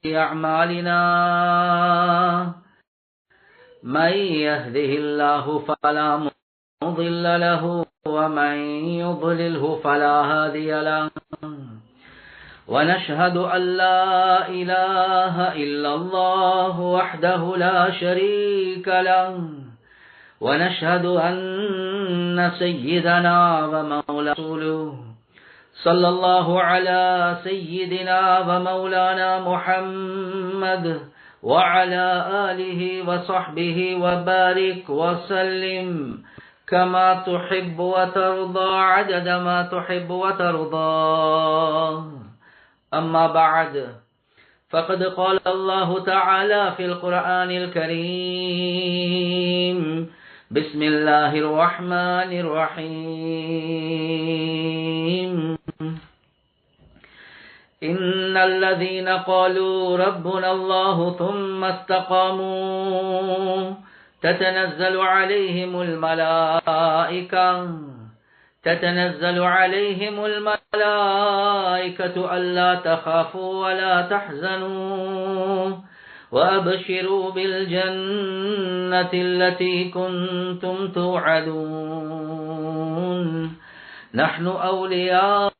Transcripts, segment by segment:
أعمالنا من يهده الله فلا مضل له ومن يضلله فلا هادي له ونشهد أن لا إله إلا الله وحده لا شريك له ونشهد أن سيدنا ومولانا صلى الله على سيدنا ومولانا محمد وعلى آله وصحبه وبارك وسلم كما تحب وترضى عدد ما تحب وترضى. أما بعد فقد قال الله تعالى في القرآن الكريم بسم الله الرحمن الرحيم إن الذين قالوا ربنا الله ثم استقاموا تتنزل عليهم الملائكة ألا تخافوا ولا تحزنوا وأبشروا بالجنة التي كنتم توعدون نحن أولياؤكم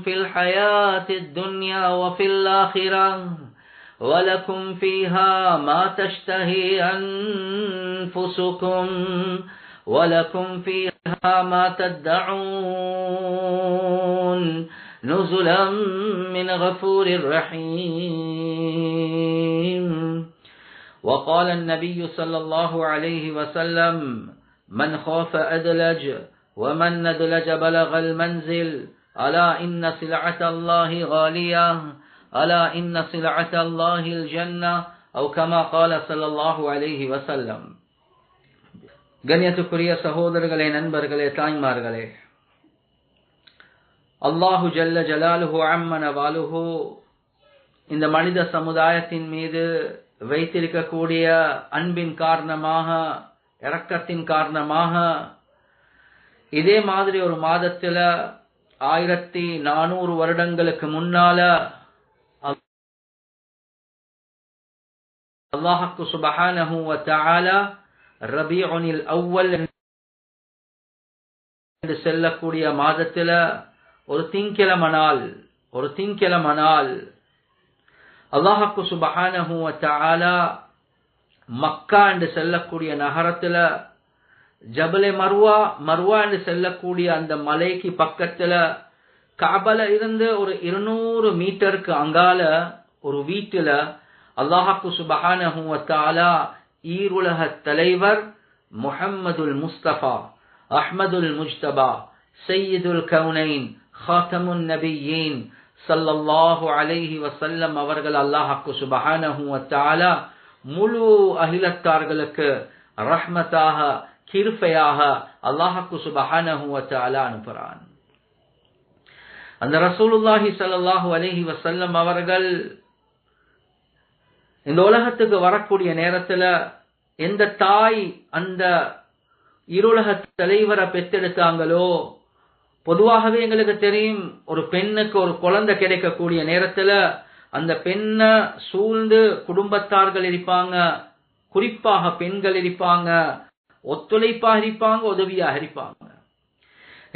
في الحياة الدنيا وفي الآخرة ولكم فيها ما تشتهي أنفسكم ولكم فيها ما تدعون نزلا من غفور رحيم. وقال النبي صلى الله عليه وسلم من خاف أدلج ومن ندلج بلغ المنزل ألا إن سلعة الله غالية ألا إن سلعة الله الجنة أو كما قال صلى الله عليه وسلم. கண்ணியத்துக்குரிய சகோதரர்களே, நண்பர்களே, தாய்மார்களே, அல்லாஹு ஜல்ல ஜலாலுஹு அம்மன வாலுஹு இந்த மனித சமுதாயத்தின் மீது வைத்திருக்கக்கூடிய அன்பின் காரணமாக, இரக்கத்தின் காரணமாக இதே மாதிரி ஒரு மாதத்துல 1400 வருடங்களுக்கு முன்னால அல்லாஹ்க்கு சுப்ஹானஹு வ தஆலா ரபீஉல் அவ்வல் என்று சொல்லக்கூடிய மாதத்துல ஒரு திங்கிழமை நாள் அல்லாஹ்க்கு சுப்ஹானஹு வ தஆலா மக்கா என்று சொல்லக்கூடிய நகரத்துல ஜபலே மர்வா என்று சொல்லக்கூடிய அந்த மலைக்கு பக்கத்துல காபல இருந்து ஒரு 200 மீட்டருக்கு அங்கால ஒரு வீட்டுல அல்லாஹ்க்கு சுப்ஹானஹு வ தஆலா ஈருலக தலைவர் முஹம்மதுல் முஸ்தபா அஹ்மதுல் முஜ்தபா சையதுல் கௌனைன் ஹாத்தமுன் நபியீன் ஸல்லல்லாஹு அலைஹி வஸல்லம் அவர்கள் அல்லாஹ்க்கு சுப்ஹானஹு வ தஆலா முழு அகிலத்தார்களுக்கு ரஹ்மத்தாக, கிருபையாக அல்லாஹ்க்கு சுப்ஹானஹு வ தஆலா அனுப்புறான். அந்த ரசூலுல்லாஹி ஸல்லல்லாஹு அலைஹி வஸல்லம் அவர்கள் இந்த உலகத்துக்கு வரக்கூடிய நேரத்துல எந்த தாய் அந்த இருளக தலைவரை பெற்றெடுத்தாங்களோ, பொதுவாகவே எங்களுக்கு தெரியும், ஒரு பெண்ணுக்கு ஒரு குழந்தை கிடைக்கக்கூடிய நேரத்துல அந்த பெண்ணை சூழ்ந்து குடும்பத்தார்கள் இருப்பாங்க, குறிப்பாக பெண்கள் இருப்பாங்க, ஒத்துழைப்பாக இருப்பாங்க, உதவியாக இருப்பாங்க.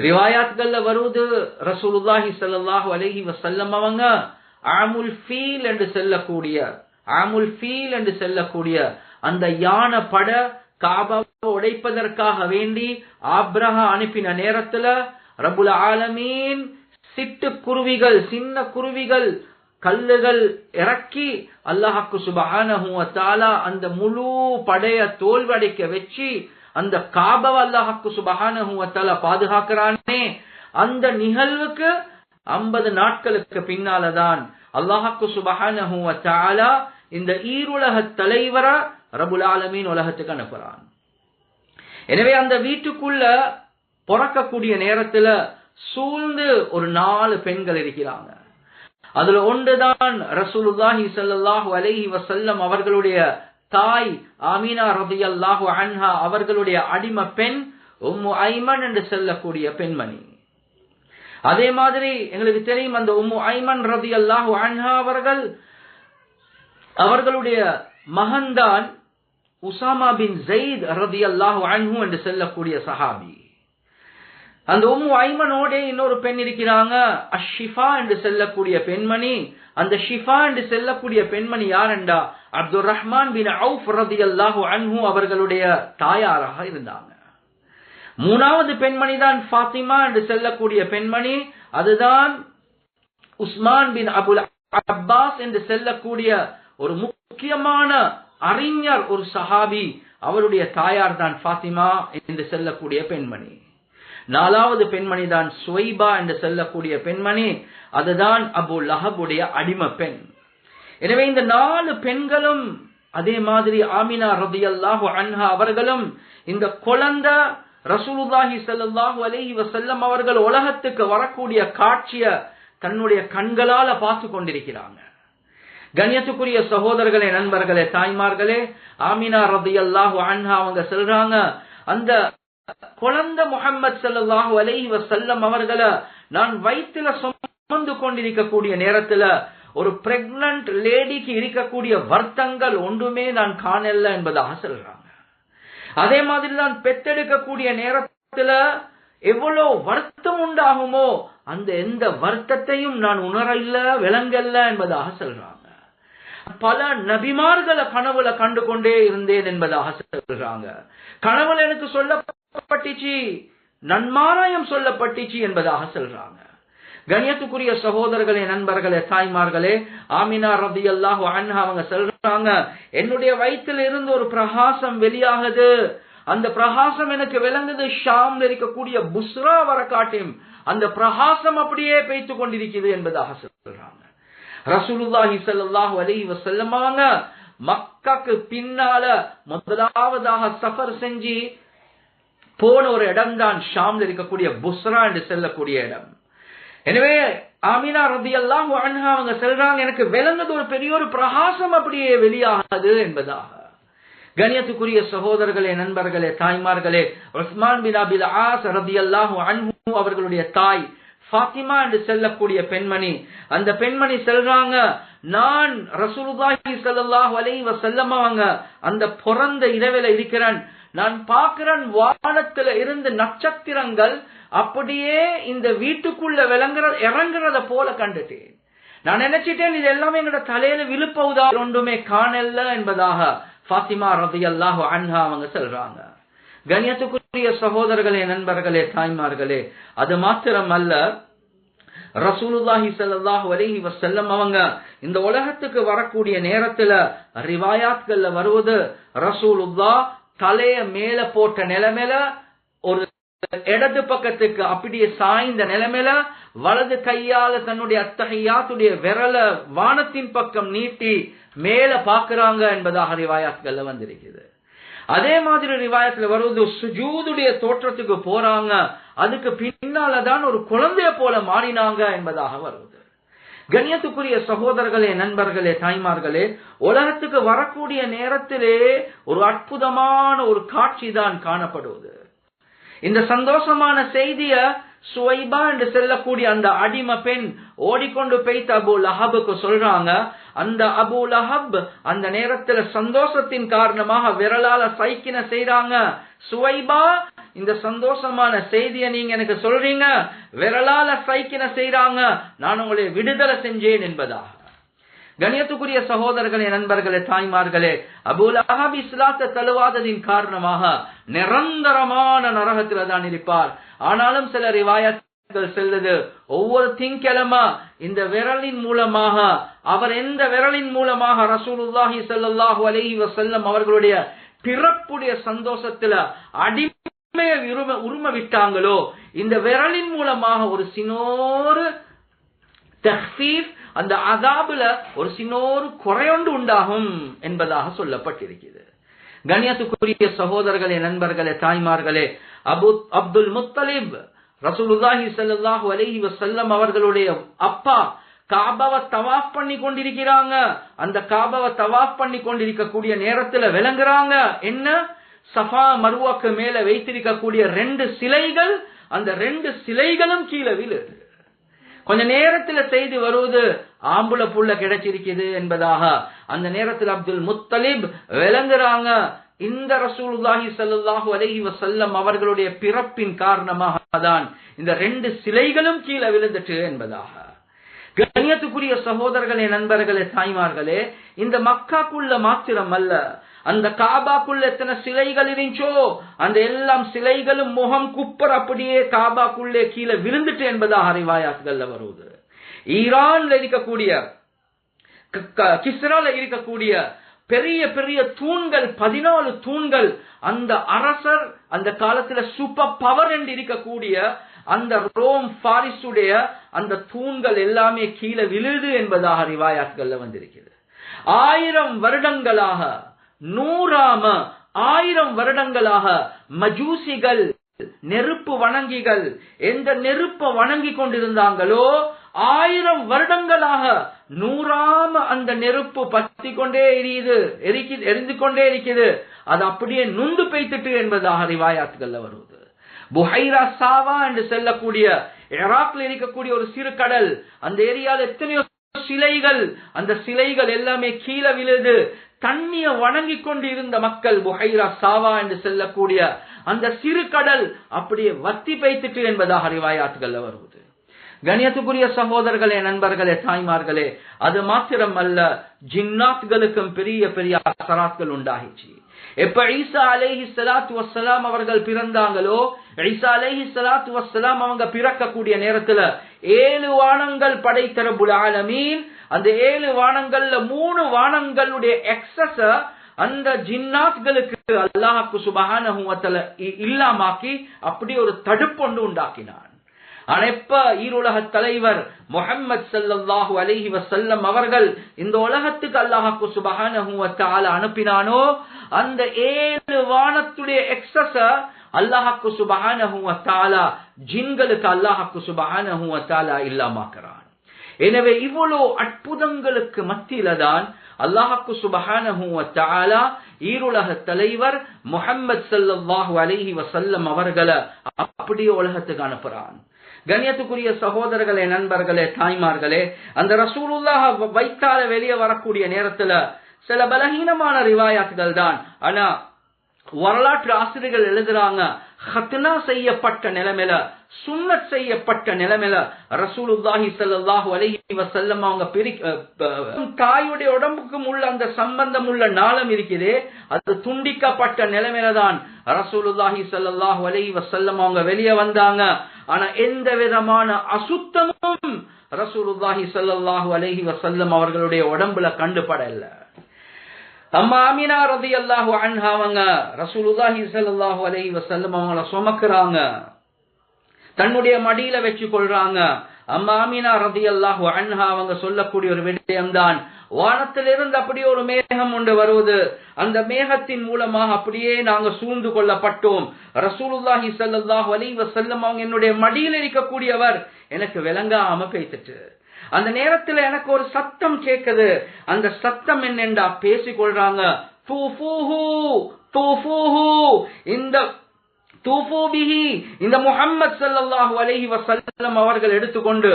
ரிவாயாத்கள்ல வருவது ரசூலுல்லாஹி ஸல்லல்லாஹு அலைஹி வஸல்லம் அவங்க ஆமுல் ஃபீல் என்று சொல்லக்கூடிய அந்த யானை பட காபாவை உடைப்பதற்காக வேண்டி ஆப்ரஹா அனுப்பின நேரத்துல ரப்புல் ஆலமீன் சிட்டுக்குருவிகள், சின்ன குருவிகள், கல்லுகள் இறக்கி அல்லாஹ்க்கு சுப்ஹானஹு வ தஆலா அந்த முழு படைய தோல்வடைக்க வச்சு அந்த காபாவை அல்லாஹ்க்கு சுப்ஹானஹு வ தஆலா பாதுகாக்கிறானே, அந்த நிகழ்வுக்கு 50 நாட்களுக்கு பின்னால்தான் அல்லாஹ்க்கு சுப்ஹானஹு வ தஆலா இந்த ஈருலக தலைவரை ரப்புல் ஆலமீன் உலகத்துக்கு அனுப்புறான். எனவே அந்த வீட்டுக்குள்ள பிறக்கக்கூடிய நேரத்துல சூழ்ந்து ஒரு 4 பெண்கள் இருக்கிறாங்க. அதுல ஒன்றுதான் ரசூலுல்லாஹி ஸல்லல்லாஹு அலைஹி வஸல்லம் அவர்களுடைய தாய் ஆமீனா ரலியல்லாஹு அன்ஹா அவர்களுடைய அடிமை பெண் உம்மு ஐமன் என்று சொல்லக்கூடிய பெண்மணி. அதே மாதிரி எங்களுக்கு தெரியும் அந்த உம்மு ஐமன் ரலியல்லாஹு அன்ஹா அவர்களுடைய மகன்தான் உசாமா பின் ஸைத் ரலியல்லாஹு அன்ஹு என்று சொல்லக்கூடிய சஹாபி. அந்த உம்மு ஐமனோட இன்னொரு பெண் இருக்கிறாங்க, அஷ்ஷிஃபா என்று சொல்லக்கூடிய பெண்மணி. அந்த ஷிஃபா என்று சொல்லக்கூடிய பெண்மணி யாரெண்டா அப்துல் ரஹ்மான் பின் அவுஃப் ரலியல்லாஹு அன்ஹு அவர்களுடைய தாயாராக இருந்தாங்க. மூணாவது பெண்மணி தான் ஃபாத்திமா என்று சொல்லக்கூடிய பெண்மணி. அதுதான் உஸ்மான் பின் அபுல் அப்பாஸ் என்று சொல்லக்கூடிய ஒரு முக்கியமான அறிஞர், ஒரு சஹாபி. அவருடைய தாயார் தான் ஃபாத்திமா என்று சொல்லக்கூடிய பெண்மணி. நாலாவது பெண்மணி தான் சுவைபா என்று சொல்லக்கூடிய பெண்மணி. அதுதான் அபு லஹபுடைய அடிமை பெண். எனவே இந்த 4 பெண்களும், அதே மாதிரி ஆமினா ரலியல்லாஹு அன்ஹா அவர்களும், இந்த குழந்தை ரசூலுல்லாஹி ஸல்லல்லாஹு அலைஹி வஸல்லம் அவர்கள் உலகத்துக்கு வரக்கூடிய காட்சிய தன்னுடைய கண்களால பார்த்து கொண்டிருக்கிறாங்க. கண்ணியத்துக்குரிய சகோதரர்களே, நண்பர்களே, தாய்மார்களே, ஆமினா ரலியல்லாஹு அன்ஹா அவங்க சொல்றாங்க, அந்த குழந்தை முஹம்மது ஸல்லல்லாஹு அலைஹி வஸல்லம் அவர்களை நான் வயிற்றில சுமந்து கொண்டிருக்கக்கூடிய நேரத்துல ஒரு பிரெக்னன்ட் லேடிக்கு இருக்கக்கூடிய வருத்தங்கள் ஒன்றுமே நான் காணல என்பதாக சொல்றாங்க. அதே மாதிரி தான் பெத்தெடுக்கக்கூடிய நேரத்துல எவ்வளவு வருத்தம் உண்டாகுமோ அந்த எந்த வருத்தத்தையும் நான் உணரல, விளங்கல்ல என்பதாக சொல்றாங்க. பல நபிமார்களை கனவுல கண்டு கொண்டே இருந்தேன் என்பதாக சொல்றாங்க. கனவுல எனக்கு சொல்லப்பட்டுச்சு, நன்மாராயம் சொல்லப்பட்டுச்சு என்பதாக சொல்றாங்க. கண்ணியத்துக்குரிய சகோதரர்களே, நண்பர்களே, தாய்மார்களே, ஆமினா ரலியல்லாஹு அன்ஹா அவங்க சொல்றாங்க, என்னுடைய வயிற்றில் இருந்து ஒரு பிரகாசம் வெளியாகுது. அந்த பிரகாசம் எனக்கு விளங்குது, ஷாம்ல இருக்கக்கூடிய புஸ்ரா வர காட்டும் அந்த பிரகாசம் அப்படியே பெய்து கொண்டிருக்கிறது என்பதாக சொல்றாங்க. ரசூலுல்லாஹி ஸல்லல்லாஹு அலைஹி வஸல்லம் மக்காக்கு பின்னால முதலாவதாக சஃபர் செஞ்சு போன ஒரு இடம் தான் ஷாம்ல இருக்கக்கூடிய புஸ்ரா என்று சொல்லக்கூடிய இடம். எனவே ஆமினா ரலியல்லாஹு அன்ஹா அவங்க சொல்றாங்க, எனக்கு விளங்குது ஒரு பெரிய ஒரு பிரகாசம் அப்படியே வெளியாகாது என்பதாக. கண்ணியத்துக்குரிய சகோதரர்களே, நண்பர்களே, தாய்மார்களே, உஸ்மான் பின் அபில் ஆஸ் ரலியல்லாஹு அன்ஹு அவர்களுடைய தாய் ஃபாத்திமா என்று சொல்லக்கூடிய பெண்மணி, அந்த பெண்மணி சொல்றாங்க, நான் ரசூலுல்லாஹி ஸல்லல்லாஹு அலைஹி வஸல்லம் அவங்க அந்த பிறந்த இரவில இருக்கிறேன். நான் பார்க்கிறேன் வானத்துல இருந்து நட்சத்திரங்கள் அப்படியே இந்த வீட்டுக்குள்ள இறங்குறத போல கண்டுட்டேன். நான் நினைச்சிட்டேன் இது எல்லாமே எங்களோட தலையில விழுப்பவுதா, ஒன்றுமே காணல என்பதாக ஃபாத்திமா ரலியல்லாஹு அன்ஹா அவங்க சொல்றாங்க. கண்ணியத்துக்குரிய சகோதரர்களே, நண்பர்களே, தாய்மார்களே, அது மாத்திரம் அல்ல, ரசூலுல்லாஹி ஸல்லல்லாஹு அலைஹி வஸல்லம் அவங்க இந்த உலகத்துக்கு வரக்கூடிய நேரத்துல ரிவாயாத்கள்ல வருவது, ரசூலுல்லாஹ் தலைய மேல போட்ட நிலைமையில ஒரு இடது பக்கத்துக்கு அப்படியே சாய்ந்த நிலைமையில வலது கையால தன்னுடைய அத்தஹியாத்துடைய விரல வானத்தின் பக்கம் நீட்டி மேல பாக்குறாங்க என்பதாக ரிவாயாத்கள்ல வந்திருக்குது. அதே மாதிரி ரிவாயத்துல வருவது சுஜூதுடைய தோற்றத்துக்கு போறாங்க, அதுக்கு பின்னாலதான் ஒரு குழந்தைய போல மாறினாங்க என்பதாக வருவது. கண்ணியத்துக்குரிய சகோதரர்களே, நண்பர்களே, தாய்மார்களே, உலகத்துக்கு வரக்கூடிய நேரத்திலே ஒரு அற்புதமான ஒரு காட்சி தான் காணப்படுவது. இந்த சந்தோஷமான செய்திய சுவைபா என்று சொல்லக்கூடிய அந்த அடிமை பெண் ஓடிக்கொண்டு போய்த்து அபு லஹபுக்கு சொல்றாங்க. அந்த அபு லஹப் அந்த நேரத்துல சந்தோஷத்தின் காரணமாக விரலால சைக்கின செய்றாங்க, சுவைபா இந்த சந்தோஷமான செய்தியை நீங்க எனக்கு சொல்றீங்க, விரலால சைக்கின செய்றாங்க, நான் உங்களை விடுதலை செஞ்சேன் என்பதாக. கண்ணியத்துக்குரிய சகோதரர்களே, நண்பர்களே, தாய்மார்களே, அபூ லஹப் இஸ்லாத்தை தழுவாததின் காரணமாக நிரந்தரமான நரகத்தில் தான் இருப்பார். ஆனாலும் சில ரிவாயத்துகள் செல்லுது, ஒவ்வொரு திங்கிழமை இந்த விரலின் மூலமாக, அவர் எந்த விரலின் மூலமாக ரசூலுல்லாஹி ஸல்லல்லாஹு அலைஹி வஸல்லம் அவர்களுடைய பிறப்புடைய சந்தோஷத்துல அடிமையை உரிமை விட்டாங்களோ, இந்த விரலின் மூலமாக ஒரு சின்னோரு தக்ஃபீஃப், அந்த அஸாபுல ஒரு சின்னோரு குறையொன்று உண்டாகும் என்பதாக சொல்லப்பட்டிருக்கிறது. கண்ணியத்துக்குரிய சகோதரர்களே, நண்பர்களே, தாய்மார்களே, அப்துல் முத்தலிப் ரசூலுல்லாஹி ஸல்லல்லாஹு அலைஹி வஸல்லம் அவர்களுடைய அப்பா காபாவை தவாஃப் பண்ணி கொண்டிருக்கிறாங்க. அந்த காபாவை தவாஃப் பண்ணி கொண்டிருக்கக்கூடிய நேரத்துல விளங்குறாங்க என்ன, சஃபா மர்வாக்கு மேல வைத்திருக்கக்கூடிய 2 சிலைகள், அந்த 2 சிலைகளும் கீழே விழுது. கொஞ்ச நேரத்துல செய்தி வருவது ஆம்புல புள்ள கிடைச்சிருக்குது என்பதாக. அந்த நேரத்தில் அப்துல் முத்தலிப் விளங்குறாங்க, இந்த ரசூலுல்லாஹி ஸல்லல்லாஹு அலைஹி வஸல்லம் அவர்களுடைய பிறப்பின் காரணமாக தான் இந்த 2 சிலைகளும் கீழே விழுந்துட்டு என்பதாக. கண்ணியத்துக்குரிய சகோதரர்களே, நண்பர்களே, தாய்மார்களே, இந்த மக்காக்குள்ள மாத்திரம் அல்ல, அந்த காபாக்குள்ள எத்தனை சிலைகள் இருந்துச்சோ அந்த எல்லாம் சிலைகளும் முகம் குப்பர் அப்படியே காபாக்குள்ளே கீழே விழுந்துட்டு என்பதாக ரிவாயாத்துகள்ல வருவது. ஈரான்ல இருக்கக்கூடிய, கிஸ்ரால இருக்கக்கூடிய பெரிய பெரிய தூண்கள், 14 தூண்கள், அந்த அரசர் அந்த காலத்துல சூப்பர் பவர் என்று இருக்கக்கூடிய அந்த ரோம் பாரிசுடைய அந்த தூண்கள் எல்லாமே கீழே விழுது என்பதாக ரிவாயாத்துகள்ல வந்திருக்கிறது. 1000 வருடங்களாக, 1000 வருடங்களாக மஜூசிகள், நெருப்பு வணங்கிகள் எந்த நெருப்பை வணங்கி கொண்டிருந்தாங்களோ 1000 வருடங்களாக 100 அந்த நெருப்பு பத்தி கொண்டே எரிந்து கொண்டே இருக்குது. அது அப்படியே நுந்து பெய்த்துட்டு என்பதாக ரிவாயாத்துகள்ல வருவது. புஹைரா சாவா என்று சொல்லக்கூடிய ஈராக்ல இருக்கக்கூடிய ஒரு சிறு கடல், அந்த ஏரியால எத்தனையோ சிலைகள், அந்த சிலைகள் எல்லாமே கீழே விழுது. தண்ணிய வணங்கி கொண்டு இருந்த மக்கள் புஹைரா சாவா என்று சொல்லக்கூடிய அந்த சிறு கடல் அப்படியே வத்தி பெய்த்துட்டு என்பதாக ரிவாயாத்துகள்ல வருவது. கண்ணியத்துக்குரிய சகோதரர்களே, நண்பர்களே, தாய்மார்களே, அது மாத்திரம் அல்ல, ஜின்னாத்களுக்கும் பெரிய பெரிய அசராத்கள் உண்டாகிச்சு. எப்ப ஈசா அலைஹிஸ்ஸலாத்து வஸ்ஸலாம் அவர்கள் பிறந்தாங்களோ, ஈசா அலைஹிஸ்ஸலாத்து வஸ்ஸலாம் அவங்க பிறக்கக்கூடிய நேரத்துல 7 வானங்கள் படைத்த ரப்புல் ஆலமீன் அந்த 7 வானங்கள்ல 3 வானங்களுடைய எக்ஸஸ அந்த ஜின்னாத்களுக்கு அல்லாஹ் சுப்ஹானஹு வ தஆலா இல்லாமாக்கி அப்படி ஒரு தடுப்பொண்டு உண்டாக்கினான். அனைப்ப ஈருலக தலைவர் முஹம்மது ஸல்லல்லாஹு அலைஹி வஸல்லம் அவர்கள் இந்த உலகத்துக்கு அல்லாஹ் சுப்ஹானஹு வ தஆலா அனுப்பினானோ அந்த 7 வானத்துடைய எக்ஸஸ அல்லாஹ் சுப்ஹானஹு வ தஆலா ஜின்களுக்கு அல்லாஹ் சுப்ஹானஹு வ தஆலா இல்லாமாக்குறான். எனவே இவ்வளவு அற்புதங்களுக்கு மத்தியில தான் அல்லாஹ் சுப்ஹானஹு வ தஆலா ஈருலக தலைவர் முஹம்மது ஸல்லல்லாஹு அலைஹி வஸல்லம் அவர்களை அப்படியே உலகத்துக்கு அனுப்புறான். கண்ணியத்துக்குரிய சகோதரர்களே, நண்பர்களே, தாய்மார்களே, அந்த ரசூலுல்லாஹ் வைத்தால வெளியே வரக்கூடிய நேரத்துல சில பலகீனமான ரிவாயாத்துகள் தான். ஆனா வரலாற்று ஆசிரியர்கள் எழுதுறாங்க, ஹத்னா செய்யப்பட்ட நிலைமையில, சுன்னத் செய்யப்பட்ட நிலைமையில ரசூலுல்லாஹி ஸல்லல்லாஹு அலைஹி வஸல்லம் அவங்க தாயுடைய உடம்புக்கும் உள்ள அந்த சம்பந்தம் உள்ள நாளம் இருக்குது, அது துண்டிக்கப்பட்ட நிலைமையில தான் ரசூலுல்லாஹி ஸல்லல்லாஹு அலைஹி வஸல்லம் அவங்க வெளியே வந்தாங்க. ஆனா எந்த விதமான அசுத்தமும் ரசூலுல்லாஹி ஸல்லல்லாஹு அலைஹி வஸல்லம் அவர்களுடைய உடம்புல கண்டுபடல. அம்மா ஆமினா ரலியல்லாஹு அன்ஹா அவங்க ரசூலுல்லாஹி ஸல்லல்லாஹு அலைஹி வஸல்லம் அவங்கள சுமக்குறாங்க, தன்னுடைய மடியில வச்சு கொள்றாங்க. அம்மா ஆமினா ரலியல்லாஹு அன்ஹா அவங்க சொல்லக்கூடிய ஒரு விடயம்தான், வானத்திலிருந்து அப்படியே ஒரு மேகம் ஒன்று வருவது, அந்த மேகத்தின் மூலமாக அப்படியே நாங்க சூழ்ந்து கொள்ளப்பட்டோம். ரசூலுல்லாஹி ஸல்லல்லாஹு அலைஹி வஸல்லம் அவங்க என்னுடைய மடியில் இருக்கக்கூடியவர் எனக்கு விளங்காம பேசிட்டு, அந்த நேரத்துல எனக்கு ஒரு சத்தம் கேட்குது. அந்த சத்தம் என்னென்றா பேசிக்கொள்றாங்க, இந்த இந்த முஹம்மது ஸல்லல்லாஹு அலைஹி வஸல்லம் அவர்கள் எடுத்துக்கொண்டு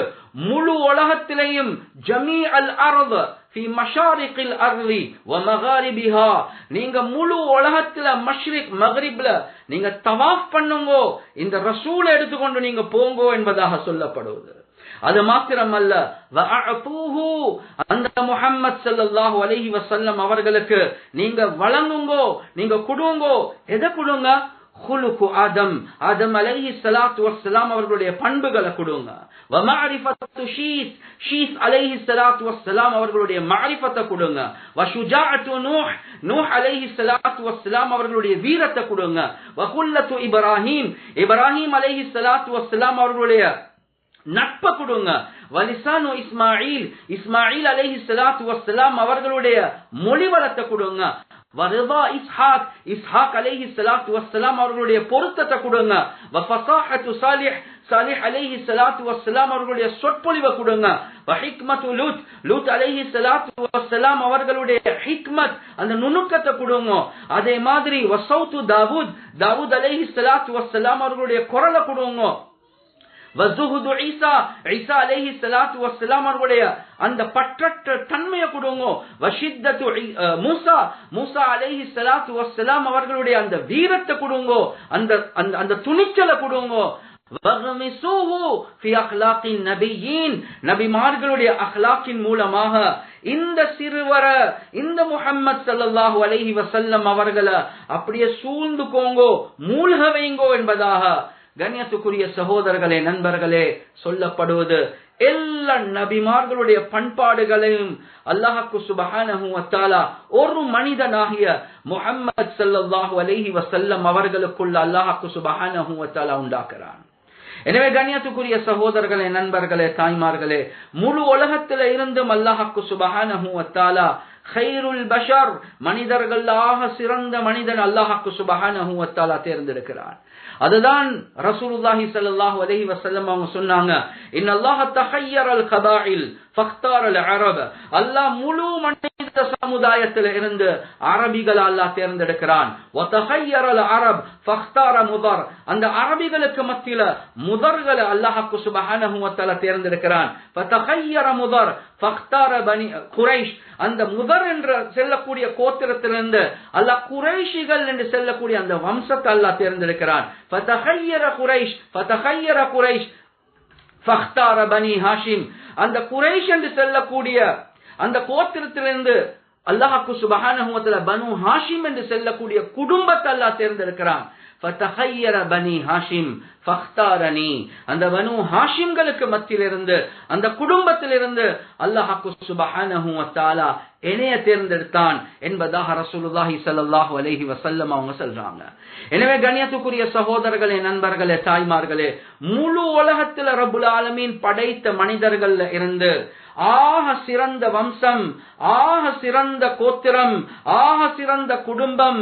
முழு உலகத்திலேயும் ஜமீஅல் அர்த் ஃபீ மஷாரிகில் அர்தி வ மகாரிபிஹா, நீங்க முழு உலகத்துல மஷ்ரிக் மக்ரிப்ல நீங்க தவாஃப் பண்ணுங்க, இந்த ரசூலை எடுத்துக்கொண்டு நீங்க போங்கோ என்பதாக சொல்லப்படுவது. அது மாத்திரமல்ல, அந்த முஹம்மது ஸல்லல்லாஹு அலைஹி வஸல்லம் அவர்களுக்கு நீங்க வழங்குங்கோ, நீங்க கொடுங்கோ. எதை கொடுங்க? خلق ஆதம், ஆதம் அலைஹிஸ்ஸலாத்து வஸ்ஸலாம் அவர்களுடைய பண்புகளை கொடுங்க. வ மஅரிஃபத்து ஷீஸ், ஷீஸ் அலைஹிஸ்ஸலாத்து வஸ்ஸலாம் அவர்களுடைய மஅரிஃபத்தை கொடுங்க. வ ஷுஜாஅத்து நூஹ், நூஹ் அலைஹிஸ்ஸலாத்து வஸ்ஸலாம் அவர்களுடைய வீரத்தை கொடுங்க. வ குல்லத்து இப்ராஹீம், இப்ராஹீம் அலைஹிஸ்ஸலாத்து வஸ்ஸலாம் அவர்களுடைய நட்பை கொடுங்க. வலிசானு இஸ்மாயில், இஸ்மாயில் அலைஹிஸ்ஸலாத்து வஸ்ஸலாம் அவர்களுடைய மொழிவளத்தை கொடுங்க. வரதா இஸ்ஹாக், இஸ்ஹாக் அலைஹிஸ்ஸலாத்து வஸ்ஸலாம் அவர்களுடைய பொருத்தத்தை கொடுங்க. வஃபஸாஹத்து சாலிஹ், சாலிஹ் அலைஹிஸ்ஸலாத்து வஸ்ஸலாம் அவர்களுடைய சொற்பொழிவை கொடுங்க. வஹிக்மத்து லூத், லூத் அலைஹிஸ்ஸலாத்து வஸ்ஸலாம் அவர்களுடைய ஹிக்மத், அந்த நுணுக்கத்தை கொடுங்க. அதே மாதிரி வஸௌத்து தாவூத், தாவூத் அலைஹிஸ்ஸலாத்து வஸ்ஸலாம் அவர்களுடைய குரலை கொடுங்க. வஸுஹுது ஈசா, ஈசா அலைஹிஸ்ஸலாத்து வஸ்ஸலாம் அவர்களுடைய அந்த பற்றற்ற தன்மையை கொடுங்க. வஷித்தத்து மூசா, மூசா அலைஹிஸ்ஸலாத்து வஸ்ஸலாம் அவர்களுடைய அந்த வீரத்தை கொடுங்க, அந்த அந்த துணிச்சலை கொடுங்க. வகமிஸூஹு ஃபி அக்லாகின் நபியீன், நபிமார்களுடைய அக்லாக்கின் மூலமாக இந்த சிறுவர, இந்த முஹம்மது ஸல்லல்லாஹு அலைஹி வஸல்லம் அவர்களை அப்படியே சூழ்ந்துக்கோங்கோ, மூழ்க வைங்கோ என்பதாக கண்ணியத்துக்குரிய சகோதரர்களே, நண்பர்களே, சொல்லப்படுவது எல்லா நபிமார்களுடைய பண்பாடுகளையும் அல்லாஹ்வுக்கு சுப்ஹானஹு வ தஆலா ஒரு மனிதனாகிய முஹம்மது ஸல்லல்லாஹு அலைஹி வஸல்லம் அவர்களுக்குள்ள அல்லாஹ்வுக்கு சுப்ஹானஹு வ தஆலா உண்டாக்குறான். எனவே கண்ணியத்துக்குரிய சகோதரர்களே, நண்பர்களே, தாய்மார்களே, முழு உலகத்தில இருந்தும் அல்லாஹ்வுக்கு சுப்ஹானஹு வ தஆலா கைருல் பஷர், மனிதர்களாக சிறந்த மனிதன் அல்லாஹ்வுக்கு சுப்ஹானஹு வ தஆலா தேர்ந்தெடுக்கிறான். அதுதான் ரசூலுல்லாஹி ஸல்லல்லாஹு அலைஹி வஸல்லம் அவங்க சொன்னாங்க, இன்னல்லாஹ தஹய்யரல் கபாயில் ஃபக்தாரல் அரப், அல்லாஹ் முழு மனித சமுதாயத்தில் இருந்து அரபிகளை அல்லாஹ் தேர்ந்தெடுக்கிறான். வ தஹய்யரல் அரப் ஃபக்தார முதர், அந்த அரபிகளுக்கு மத்தியில முதர்களை அல்லாஹ்வுக்கு சுப்ஹானஹு வ தஆலா தேர்ந்தெடுக்கிறான். ஃபதஹய்யர முதர் ஃபக்தார பனி குரைஷ், அந்த முதர் என்று சொல்லக்கூடிய கோத்திரத்திலிருந்து அல்லாஹ் குரைஷிகள் என்று சொல்லக்கூடிய அந்த வம்சத்தை அல்லாஹ் தேர்ந்தெடுக்கிறான். ஃபதஹய்யர குரைஷ், ஃபதஹய்யர குரைஷ் ஃபக்தார பனி ஹாஷிம், அந்த குரைஷ் என்று சொல்லக்கூடிய அந்த கோத்திரத்திலிருந்து அல்லாஹ்வுக்கு சுப்ஹானஹு வ தஆலா பனு ஹாஷிம் என்று சொல்லக்கூடிய குடும்பத்தை அல்லாஹ் தேர்ந்தெடுக்கிறான். ஃபதஹய்யர பனி ஹாஷிம் ஃபக்தாரனி, அந்த பனு ஹாஷிம்களுக்கு மத்தியிலிருந்து, அந்த குடும்பத்திலிருந்து அல்லாஹ்வுக்கு சுப்ஹானஹு வ தஆலா என்னைய தேர்ந்தெடுத்தான் என்பதாக ரசூலுல்லாஹி ஸல்லல்லாஹு அலைஹி வஸல்லம் அவங்க சொல்றாங்க. எனவே கண்ணியத்துக்குரிய சகோதரர்களே, நண்பர்களே, தாய்மார்களே, முழு உலகத்தில் ரப்புல் ஆலமீன் படைத்த மனிதர்கள்ல இருந்து ஆக சிறந்த வம்சம், ஆக சிறந்த கோத்திரம், ஆக சிறந்த குடும்பம்,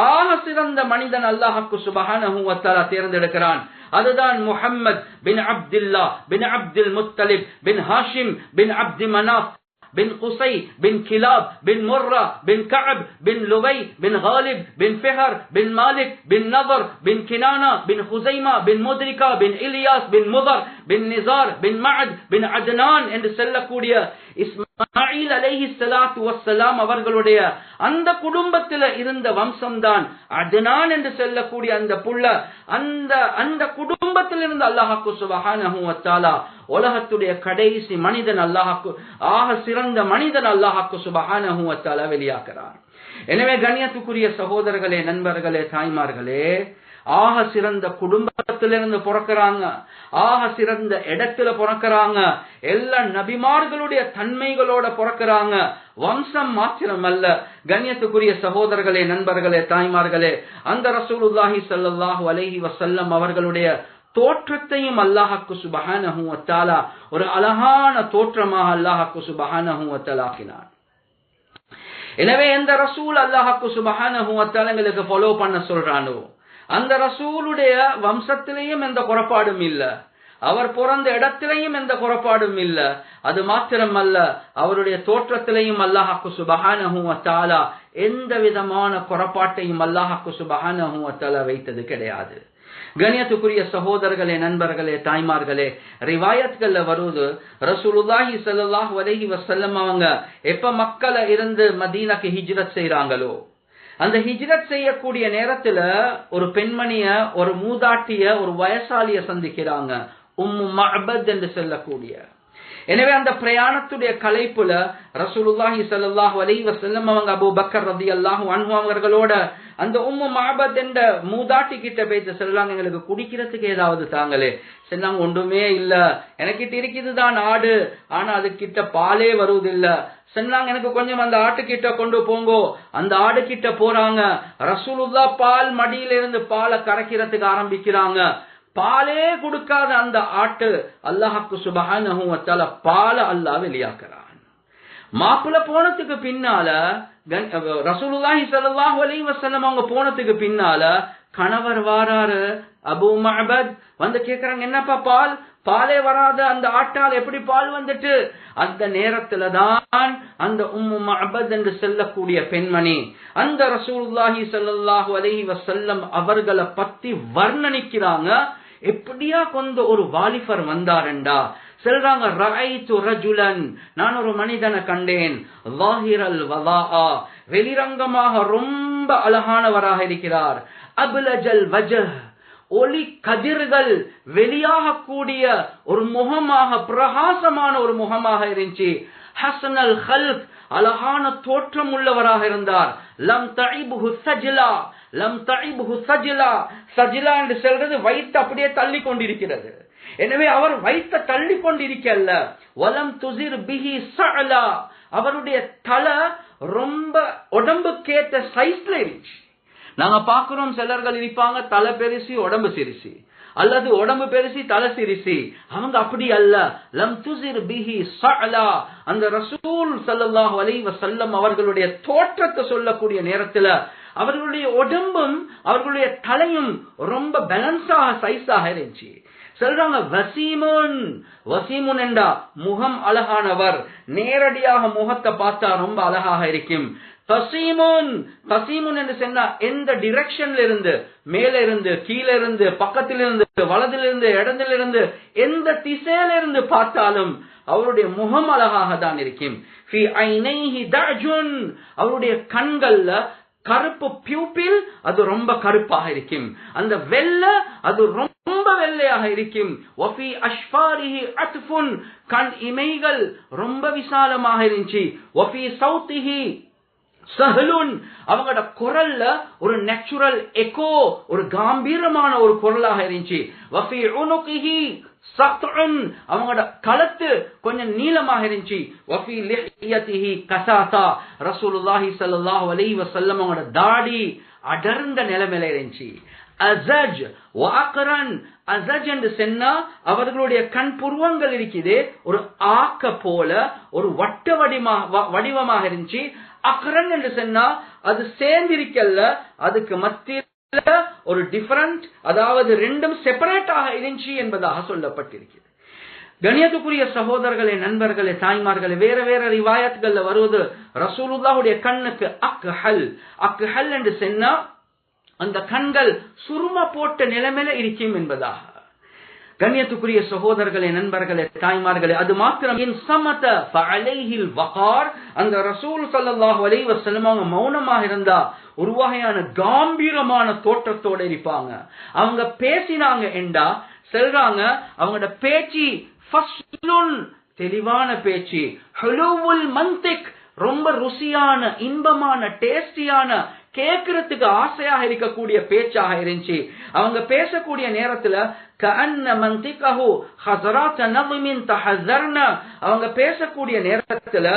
ஆக சிறந்த மனிதன் அல்லாஹ்வுக்கு சுப்ஹானஹு வ தஆலா தேர்ந்தெடுக்கிறான். அதுதான் முஹம்மது பின் அப்துல்லா பின் அப்துல் முத்தலிப் பின் ஹாஷிம் பின் அப்து மனாஃப் பின் குசை பின் கிலாப் பின் முர்ரா பின் கஅப் பின் லுவை பின் காலிப் பின் ஃபிஹர் பின் மாலிக் பின் நதர் பின் கினானா பின் ஹுசைமா பின் முத்ரிகா பின் இலியாஸ் பின் முதர் பின் நிசார் பின் மஅத் பின் அத்னான் என்று சொல்லக்கூடிய இஸ்மாயில் அலைஹிஸ்ஸலாத்து வஸ்ஸலாம் அவர்களுடைய அந்த குடும்பத்தில் இருந்த வம்சம்தான் அத்னான் என்று சொல்லக்கூடிய அந்த புள்ள. அந்த குடும்பத்தில் இருந்து அல்லாஹ்வுக்கு சுப்ஹானஹு வ தஆலா உலகத்துடைய கடைசி மனிதன், அல்லாஹ்வுக்கு ஆக சிறந்த மனிதன் அல்லாஹ்வுக்கு சுப்ஹானஹு வ தஆலா வெளியாக்குறான். எனவே கண்ணியத்துக்குரிய சகோதரர்களே, நண்பர்களே, தாய்மார்களே, ஆக சிறந்த குடும்பத்திலிருந்து பிறக்கிறாங்க, ஆக சிறந்த இடத்துல பிறக்கிறாங்க, எல்லா நபிமார்களுடைய தன்மைகளோட பிறக்கிறாங்க. வம்சம் மாத்திரம் அல்ல கண்ணியத்துக்குரிய சகோதரர்களே, நண்பர்களே, தாய்மார்களே, அந்த ரசூலுல்லாஹி ஸல்லல்லாஹு அலைஹி வஸல்லம் அவர்களுடைய தோற்றத்தையும் அல்லாஹ்வுக்கு சுப்ஹானஹு வ தஆலா ஒரு அழகான தோற்றமாக அல்லாஹ்வுக்கு சுப்ஹானஹு வ தஆலா ஆக்கினான். எனவே எந்த ரசூல் அல்லாஹ்வுக்கு சுப்ஹானஹு வ தஆலா எங்களுக்கு ஃபாலோ பண்ண சொல்றானோ அந்த ரசூலுடைய வம்சத்திலேயும் எந்த குறைபாடும் இல்ல, அவர் பிறந்த இடத்திலேயும் எந்த குறைபாடும் இல்ல. அது மாத்திரமல்ல, அவருடைய தோற்றத்திலேயும் அல்லாஹ்வுக்கு சுப்ஹானஹு வ தஆலா எந்த விதமான குறைபாட்டையும் அல்லாஹ்வுக்கு சுப்ஹானஹு வ தஆலா வைத்தது கிடையாது. கண்ணியத்துக்குரிய சகோதரர்களே, நண்பர்களே, தாய்மார்களே, ரிவாயத்கள்ல வருது, ரசூலுல்லாஹி ஸல்லல்லாஹு அலைஹி வஸல்லம் அவங்க எப்ப மக்கள இருந்து மதீனாக்கு ஹிஜ்ரத் செய்றாங்களோ, அந்த ஹிஜ்ரத் செய்யக்கூடிய நேரத்துல ஒரு பெண்மணிய, ஒரு மூதாட்டிய, ஒரு வயசாலிய சந்திக்கிறாங்க, உம்மு மஅபத் என்று சொல்லக்கூடிய. எனவே அந்த பிரயாணத்துடைய கலைப்புல ரசூலுல்லாஹி ஸல்லல்லாஹு அலைஹி வஸல்லம் அவங்க அபூபக்கர் ரலியல்லாஹு அன்ஹு அவர்களோட அந்த உம்மு மஅபத் என்ற மூதாட்டி கிட்ட போயிட்டு சொல்றாங்க, எங்களுக்கு குடிக்கிறதுக்கு ஏதாவது தாங்களே. சொன்னாங்க, ஒன்றுமே இல்ல, எனக்கிட்ட இருக்குதுதான் ஆடு, ஆனா அது கிட்ட பாலே வருவதில்ல. சொன்னாங்க, எனக்கு கொஞ்சம் அந்த ஆட்டு கிட்ட கொண்டு போங்கோ. அந்த ஆடு கிட்ட போறாங்க, ரசூலுல்லாஹ் பால் மடியிலிருந்து பாலை கறக்கிறதுக்கு ஆரம்பிக்கிறாங்க. பாலே கொடுக்காத அந்த ஆட்டு அல்லாஹ்வுக்கு சுப்ஹானஹு வ தஆலா பால அல்லாஹ் வெளியாக்குறான். மாப்பிள்ள போனதுக்கு பின்னால ரசூலுல்லாஹி ஸல்லல்லாஹு அலைஹி வஸல்லம் அவங்க போனதுக்கு பின்னால கணவர் வாராரு, அபூ மஅபத் வந்து கேக்குறாங்க, என்னப்பா பால், பாலே வராத அந்த ஆட்டால் எப்படி பால் வந்துட்டு? அந்த நேரத்துல தான் அந்த உம்மு மஅபத் என்று சொல்லக்கூடிய பெண்மணி அந்த ரசூலுல்லாஹி ஸல்லல்லாஹு அலைஹி வஸல்லம் அவர்களை பத்தி வர்ணனிக்கிறாங்க. எப்படியா கொண்ட ஒரு வாலிபர் வந்தாருண்டா சொல்றாங்க, ரஅய்து ரஜுலன், நான் ஒரு மனிதனை கண்டேன், ظاهிரல் வதாஆ, வெளிரங்கமாக ரொம்ப அழகானவராக இருக்கிறார், அப்லஜல் வஜஹ், ஒளி கதிர்கள் வெளியாக கூடிய ஒரு முகமாக, பிரகாசமான ஒரு முகமாக இருந்துச்சு, ஹஸனல் ஹல்க், அழகான தோற்றம் உள்ளவராக இருந்தார், லம் தஇபுஹு சஜ்லா, லம் தஇபுஹு சஜ்லா, சஜ்லா என்று சொல்றது வயிற்று அப்படியே தள்ளி கொண்டிருக்கிறது. எனவே அவர் வயிற்ற தள்ளி கொண்டிருக்கல்ல, வலம் துசிர் பிஹி ஸஅலா, அவருடைய தலை ரொம்ப உடம்புக்கேற்ற சைஸ்ல இருந்துச்சு. நாங்க பாக்குறோம் சிலர்கள் இருப்பாங்க தலை பெருசி உடம்பு சிறுசி, அல்லது உடம்பு பெருசி தலை சிறுசி. அவங்க அப்படி அல்ல. லம் துசிர் பிஹி ஸஅலா, அந்த ரசூல் ஸல்லல்லாஹு அலைஹி வஸல்லம் அவர்களுடைய தோற்றத்தை சொல்லக்கூடிய நேரத்துல அவர்களுடைய உடம்பும் அவர்களுடைய தலையும் ரொம்ப பேலன்ஸாக சைஸாக இருந்துச்சு. சொல்றாங்க வசீமுன், வசீமுன் என்றா முகம் அழகானவர், நேரடியாக முகத்தை பார்த்தா ரொம்ப அழகாக இருக்கும். தசீமுன், தசீமுன் என்று சொன்னா எந்த டிரெக்ஷன்ல இருந்து, மேல இருந்து கீழே இருந்து பக்கத்திலிருந்து வலதிலிருந்து இடத்திலிருந்து எந்த திசையில இருந்து பார்த்தாலும் அவருடைய முகம் அழகாக தான் இருக்கும். ஃபி ஐனைஹி தஅஜுன், அவருடைய கண்கள்ல கருப்பு பியூப்பில் அது ரொம்ப கருப்பாக இருக்கும், அந்த வெள்ளை அது ரொம்ப வெள்ளையாக இருக்கும். வஃபி அஷ்ஃபாரிஹி அத்ஃபுன், கண் இமைகள் ரொம்ப விசாலமாக இருந்துச்சு. வஃபி சௌத்திஹி சஹலுன், அவங்களோட குரல்ல ஒரு நேச்சுரல் எக்கோ, ஒரு கம்பீரமான ஒரு குரலாக இருந்துச்சு. வஃபி உனுகிஹி சத்உன், அவங்களோட கழுத்து கொஞ்சம் நீளமாக இருந்துச்சு. வஃபி லிஹ்யதிஹி கஸாதா, ரசூலுல்லாஹி ஸல்லல்லாஹு அலைஹி வஸல்லம் அவங்களோட தாடி அடர்ந்த நிலைமையில இருந்துச்சு. அஸஜ் வ அக்ரன், அஸஜ் என்று சொன்னா அவர்களுடைய கண் புருவங்கள் இருக்குது ஒரு ஆக்க போல ஒரு வட்ட வடிவமாக இருந்துச்சு. அக்ரன் என்று சொன்னா அது சேர்ந்திருக்கல்ல, அதுக்கு மத்திய ஒரு டிஃபரண்ட், அதாவது ரெண்டும் செப்பரேட்டாக இருந்துச்சு என்பதாக சொல்லப்பட்டிருக்கிறது. கணியத்துக்குரிய சகோதரர்களே, நண்பர்களே, தாய்மார்களே, வேற வேற ரிவாயத்கள்ல வருவது ரசூலுல்லாஹுடைய கண்ணுக்கு அக்ஹல், அக்ஹல் என்று சொன்னா அந்த கண்கள் சுரும போட்ட நிலைமையில இருக்கும் என்பதாக. கண்ணியத்துக்குரிய சகோதரர்களே, நண்பர்களே, தாய்மார்களே, அது மாத்திரம் சமத ஃபஅலைஹில் வகார், அந்த ரசூல் ஸல்லல்லாஹு அலைஹி வஸல்லம் அவங்க மௌனமாக இருந்தா ஒரு வகையான கம்பீரமான தோற்றத்தோட இருப்பாங்க. அவங்க பேசினாங்க என்றா சொல்றாங்க அவங்களோட பேச்சு ஃபஸ்லுன், தெளிவான பேச்சு, ஹுலுவுல் மன்திக், ரொம்ப ருசியான இன்பமான டேஸ்டியான கேட்கறதுக்கு ஆசையாக இருக்கக்கூடிய பேச்சாக இருந்துச்சு. அவங்க பேசக்கூடிய நேரத்துல கஅன்ன மன்திகஹு ஹஸராத் நظமின் தஹஸர்ன, அவங்க பேசக்கூடிய நேரத்துல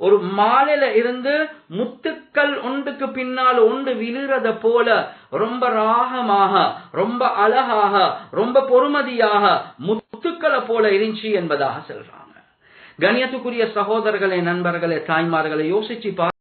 ஒரு மாலையில இருந்து முத்துக்கள் ஒன்றுக்கு பின்னால் ஒன்று விழுறத போல ரொம்ப ராகமாக, ரொம்ப அழகாக, ரொம்ப பொறுமதியாக முத்துக்களை போல இருந்துச்சு என்பதாக சொல்றாங்க. கணியத்துக்குரிய சகோதரர்களே, நண்பர்களே, தாய்மார்களை யோசிச்சு